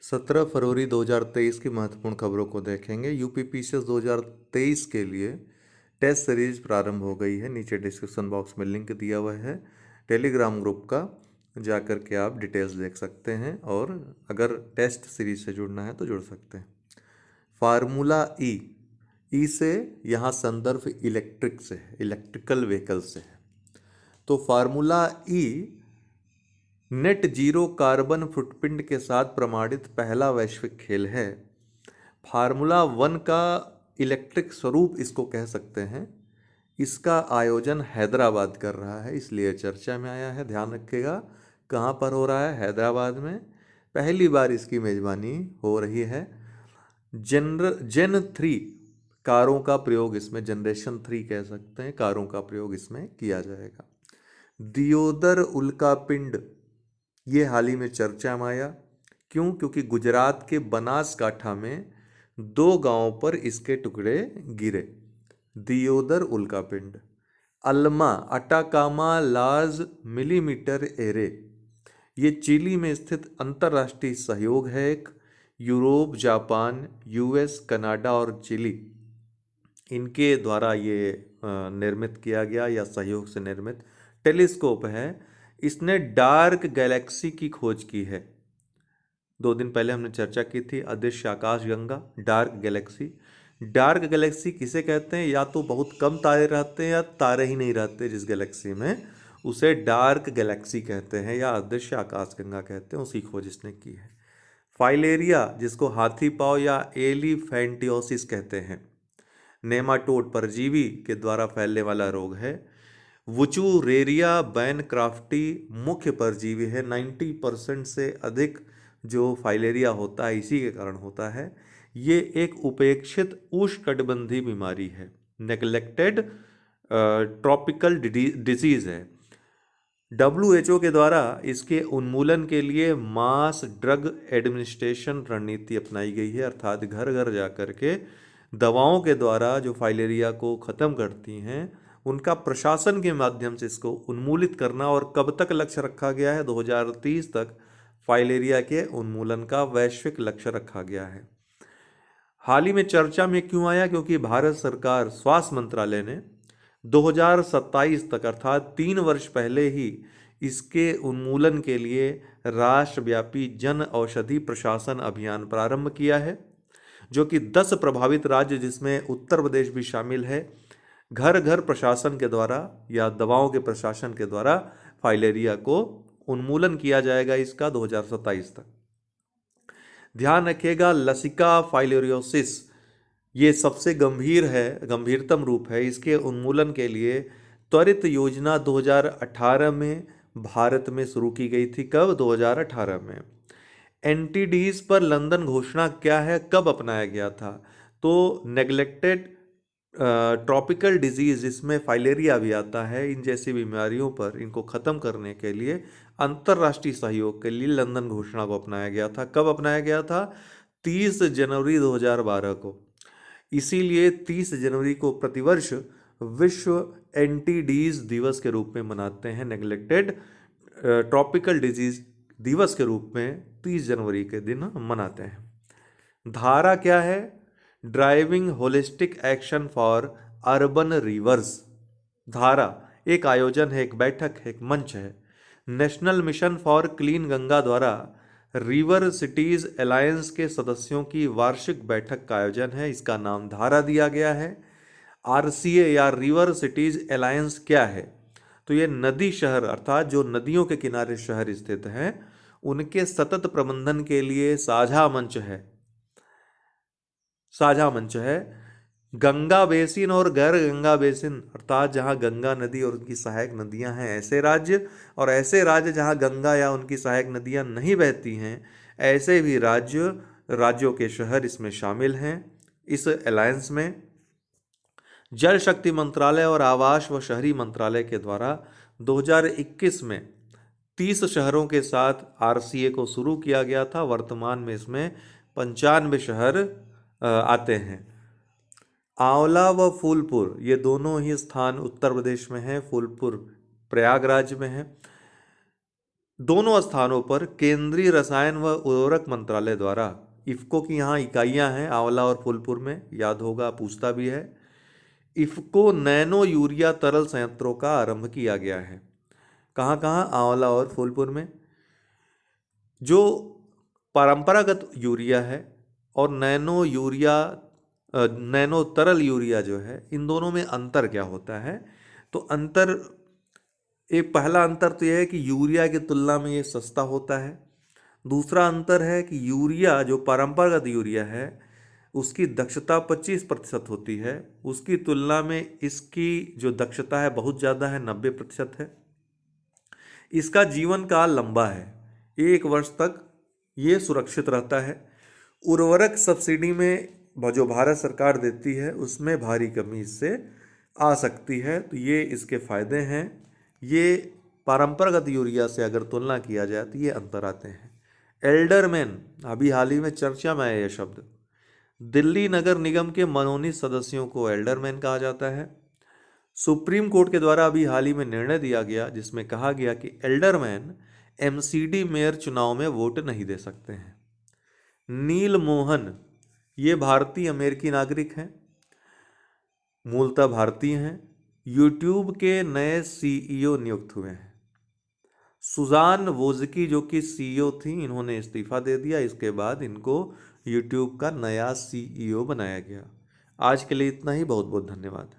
17 फरवरी 2023 की महत्वपूर्ण खबरों को देखेंगे। यूपीपीसीएस 2023 के लिए टेस्ट सीरीज प्रारंभ हो गई है। नीचे डिस्क्रिप्शन बॉक्स में लिंक दिया हुआ है टेलीग्राम ग्रुप का, जाकर के आप डिटेल्स देख सकते हैं और अगर टेस्ट सीरीज से जुड़ना है तो जुड़ सकते हैं। फार्मूला ई से यहाँ संदर्भ इलेक्ट्रिक से है, इलेक्ट्रिकल व्हीकल से है। तो formula E net zero carbon footprint के साथ प्रमाणित पहला वैश्विक खेल है। फार्मूला वन का इलेक्ट्रिक स्वरूप इसको कह सकते हैं। इसका आयोजन हैदराबाद कर रहा है, इसलिए चर्चा में आया है। ध्यान रखिएगा कहाँ पर हो रहा है, हैदराबाद में। पहली बार इसकी मेजबानी हो रही है। जेन 3 कारों का प्रयोग इसमें, जनरेशन 3 कह सकते हैं, कारों का प्रयोग इसमें किया जाएगा। दियोदर उल्कापिंड ये हाल ही में चर्चा में आया। क्यों? क्योंकि गुजरात के बनासकांठा में 2 गांवों पर इसके टुकड़े गिरे। दियोदर उल्कापिंड। Alma Atacama Large Millimeter Array, ये चिली में स्थित अंतर्राष्ट्रीय सहयोग है। एक यूरोप, जापान, यूएस, कनाडा और चिली, इनके द्वारा ये निर्मित किया गया या सहयोग से निर्मित टेलीस्कोप है। इसने डार्क गैलेक्सी की खोज की है। 2 दिन पहले हमने चर्चा की थी अदृश्य आकाश गंगा, डार्क गैलेक्सी। डार्क गैलेक्सी किसे कहते हैं? या तो बहुत कम तारे रहते हैं या तारे ही नहीं रहते जिस गैलेक्सी में, उसे डार्क गैलेक्सी कहते हैं या अदृश्य आकाश गंगा कहते हैं। उसकी खोज इसने की है। फाइलेरिया, जिसको हाथी पांव या एलिफेंटियोसिस कहते हैं, नेमाटोड परजीवी के द्वारा फैलने वाला रोग है। वुचुरेरिया बैनक्राफ्टी मुख्य परजीवी है। 90% से अधिक जो फाइलेरिया होता है इसी के कारण होता है। ये एक उपेक्षित उष्णकटिबंधीय बीमारी है, नेग्लेक्टेड ट्रॉपिकल डिजीज है। WHO के द्वारा इसके उन्मूलन के लिए मास ड्रग एडमिनिस्ट्रेशन रणनीति अपनाई गई है, अर्थात घर घर जाकर के दवाओं के द्वारा जो फाइलेरिया को ख़त्म करती हैं उनका प्रशासन के माध्यम से इसको उन्मूलित करना। और कब तक लक्ष्य रखा गया है? 2030 तक फाइलेरिया के उन्मूलन का वैश्विक लक्ष्य रखा गया है। हाल ही में चर्चा में क्यों आया? क्योंकि भारत सरकार स्वास्थ्य मंत्रालय ने 2027 तक अर्थात 3 वर्ष पहले ही इसके उन्मूलन के लिए राष्ट्रव्यापी जन औषधि प्रशासन अभियान प्रारंभ किया है, जो कि 10 प्रभावित राज्य जिसमें उत्तर प्रदेश भी शामिल है, घर घर प्रशासन के द्वारा या दवाओं के प्रशासन के द्वारा फाइलेरिया को उन्मूलन किया जाएगा इसका 2027 तक। ध्यान रखिएगा लसिका फाइलेरियोसिस ये सबसे गंभीर है, गंभीरतम रूप है। इसके उन्मूलन के लिए त्वरित योजना 2018 में भारत में शुरू की गई थी। कब? 2018 में। एनटीडीज पर लंदन घोषणा क्या है, कब अपनाया गया था? तो नेग्लेक्टेड ट्रॉपिकल डिजीज, इसमें फाइलेरिया भी आता है, इन जैसी बीमारियों पर इनको ख़त्म करने के लिए अंतर्राष्ट्रीय सहयोग के लिए लंदन घोषणा को अपनाया गया था। कब अपनाया गया था? 30 जनवरी 2012 को। इसीलिए 30 जनवरी को प्रतिवर्ष विश्व एंटीडीज दिवस के रूप में मनाते हैं। नेग्लेक्टेड ट्रॉपिकल डिजीज दिवस के रूप में 30 जनवरी के दिन मनाते हैं। धारा क्या है? Driving holistic action for urban reverse. धारा एक आयोजन है, एक बैठक है, एक मंच है। National mission for clean Ganga द्वारा रिवर सिटीज अलायंस के सदस्यों की वार्षिक बैठक का आयोजन है। इसका नाम धारा दिया गया है। RCA या रिवर सिटीज अलायंस क्या है? तो ये नदी शहर अर्थात जो नदियों के किनारे शहर स्थित हैं उनके सतत प्रबंधन के लिए साझा मंच है। साझा मंच है। गंगा बेसिन और गैर गंगा बेसिन अर्थात जहां गंगा नदी और उनकी सहायक नदियां हैं ऐसे राज्य, और ऐसे राज्य जहां गंगा या उनकी सहायक नदियां नहीं बहती हैं ऐसे भी राज्यों के शहर इसमें शामिल हैं। इस अलायंस में जल शक्ति मंत्रालय और आवास व शहरी मंत्रालय के द्वारा 2021 में 30 शहरों के साथ RCA को शुरू किया गया था। वर्तमान में इसमें 95 शहर आते हैं। आंवला व फूलपुर ये दोनों ही स्थान उत्तर प्रदेश में हैं। फूलपुर प्रयागराज में है। दोनों स्थानों पर केंद्रीय रसायन व उर्वरक मंत्रालय द्वारा, इफ़को की यहाँ इकाइयाँ हैं आंवला और फूलपुर में, याद होगा पूछता भी है, इफ़को नैनो यूरिया तरल संयंत्रों का आरंभ किया गया है। कहाँ कहाँ? आंवला और फूलपुर में। जो परंपरागत यूरिया है और नैनो यूरिया नैनो तरल यूरिया जो है, इन दोनों में अंतर क्या होता है? तो अंतर, एक पहला अंतर तो यह है कि यूरिया की तुलना में ये सस्ता होता है। दूसरा अंतर है कि यूरिया, जो परंपरागत यूरिया है, उसकी दक्षता 25% होती है, उसकी तुलना में इसकी जो दक्षता है बहुत ज़्यादा है, 90% है। इसका जीवन काल लंबा है, 1 वर्ष तक ये सुरक्षित रहता है। उर्वरक सब्सिडी में जो भारत सरकार देती है उसमें भारी कमी इससे आ सकती है, तो ये इसके फायदे हैं। ये परंपरागत यूरिया से अगर तुलना किया जाए तो ये अंतर आते हैं। एल्डरमैन, अभी हाल ही में चर्चा में आया यह शब्द। दिल्ली नगर निगम के मनोनीत सदस्यों को एल्डरमैन कहा जाता है। सुप्रीम कोर्ट के द्वारा अभी हाल ही में निर्णय दिया गया जिसमें कहा गया कि एल्डरमैन एमसीडी मेयर चुनाव में वोट नहीं दे सकते हैं। नील मोहन, ये भारतीय अमेरिकी नागरिक हैं, मूलतः भारतीय हैं, यूट्यूब के नए सीईओ नियुक्त हुए हैं। सुजान वोज्की जो कि सीईओ थी, इन्होंने इस्तीफा दे दिया, इसके बाद इनको यूट्यूब का नया सीईओ बनाया गया। आज के लिए इतना ही, बहुत बहुत धन्यवाद।